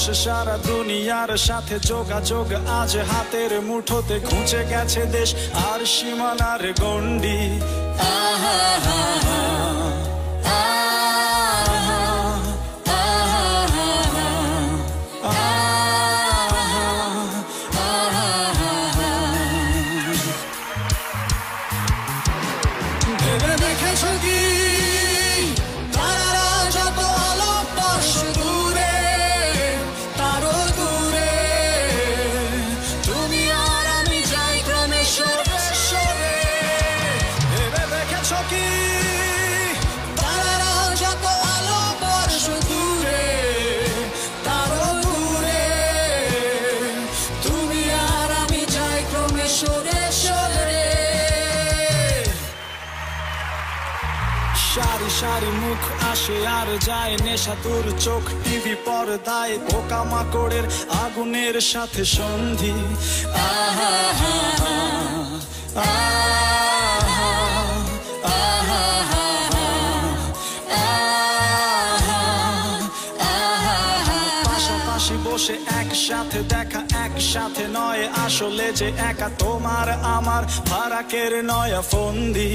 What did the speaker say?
বসে সারা দুনিয়ার সাথে যোগাযোগ আজ হাতের মুঠোতে, ঘুচে গেছে দেশ আর সীমানার গণ্ডি। আহা হা হা ভেবে দেখেছো কি তারারা যত আলো বর্ষ দূরে, তারও দূরে তুমি আর আমি যাই ক্রমে সরে সরে। ভেবে দেখেছো কি তারারা যত আলো বর্ষ দূরে, তারও দূরে তুমি আর আমি যাই ক্রমে সরে সরে। সারি সারি মুখ আসে আর যায়, নেশা তোর চোখ টিভি পর্দায়, পোকা মাকড়ের আগুনের সাথে সন্ধি। আহা হা হা আহা আহা আহা। পাশাপাশি বসে একসাথে দেখা, একসাথে নয় আসলে যে একা, তোমার আমার ফারাকের নয়া ফন্দি।